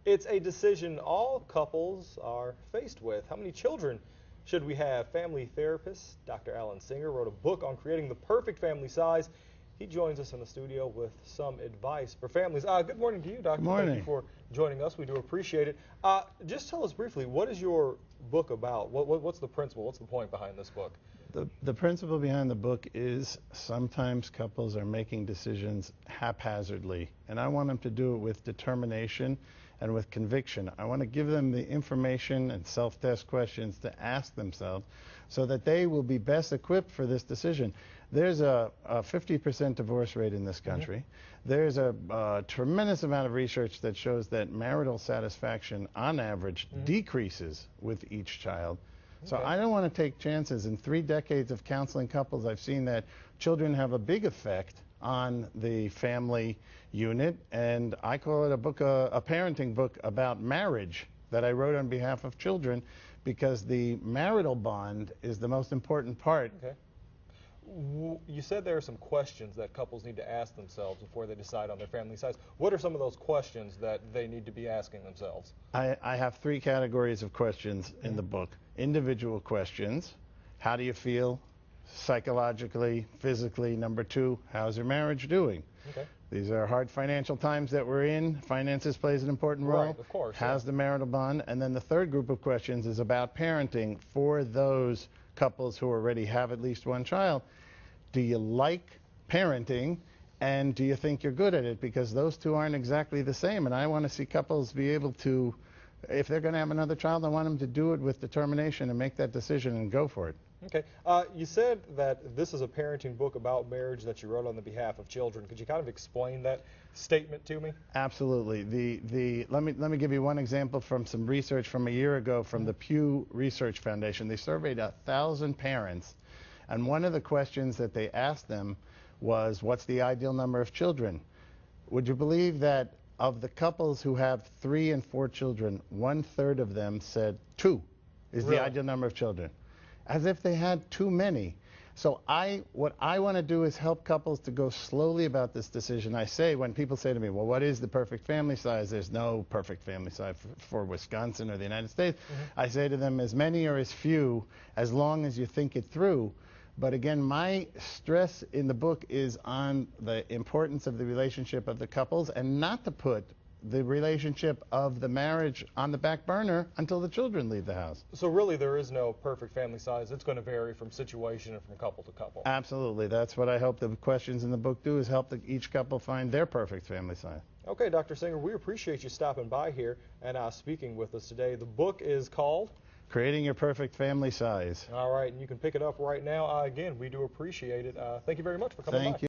It's a decision all couples are faced with. How many children should we have? Family therapist Dr. Alan Singer wrote a book on creating the perfect family size. He joins us in the studio with some advice for families. Good morning to you, Doctor. Good morning. Thank you for joining us. We do appreciate it. Just tell us briefly, what is your book about? What's the principle? What's the point behind this book? The principle behind the book is sometimes couples are making decisions haphazardly, and I want them to do it with determination and with conviction. I want to give them the information and self-test questions to ask themselves so that they will be best equipped for this decision. There's a 50% divorce rate in this country. There's a tremendous amount of research that shows that marital satisfaction on average decreases with each child. So I don't want to take chances. In 3 decades of counseling couples, I've seen that children have a big effect on the family unit, and I call it a parenting book about marriage that I wrote on behalf of children, because the marital bond is the most important part. Okay. You said there are some questions that couples need to ask themselves before they decide on their family size. What are some of those questions that they need to be asking themselves? I have 3 categories of questions in the book. Individual questions. How do you feel psychologically, physically? Number 2, how's your marriage doing? Okay. These are hard financial times that we're in. Finances plays an important role. Right, of course. How's the marital bond? And then the 3rd group of questions is about parenting for those couples who already have at least 1 child. Do you like parenting, and do you think you're good at it? Because those 2 aren't exactly the same, and I want to see couples be able to, if they're going to have another child, I want them to do it with determination and make that decision and go for it. Okay. You said that this is a parenting book about marriage that you wrote on the behalf of children. Could you kind of explain that statement to me? Absolutely. Let me give you one example from some research from a year ago from the Pew Research Foundation. They surveyed 1,000 parents, and one of the questions that they asked them was, what's the ideal number of children? Would you believe that of the couples who have 3 and 4 children, 1/3 of them said 2 is the ideal number of children, as if they had too many. So what I want to do is help couples to go slowly about this decision. I say, when people say to me, well, what is the perfect family size? There's no perfect family size for Wisconsin or the United States. I say to them, as many or as few, as long as you think it through. But again, my stress in the book is on the importance of the relationship of the couples, and not to put the relationship of the marriage on the back burner until the children leave the house. So really there is no perfect family size. It's going to vary from situation and from couple to couple. Absolutely. That's what I hope the questions in the book do, is help each couple find their perfect family size. Okay, Dr. Singer, we appreciate you stopping by here and speaking with us today. The book is called Creating Your Perfect Family Size. All right, and you can pick it up right now. Again, we do appreciate it. Thank you very much for coming by. Thank you.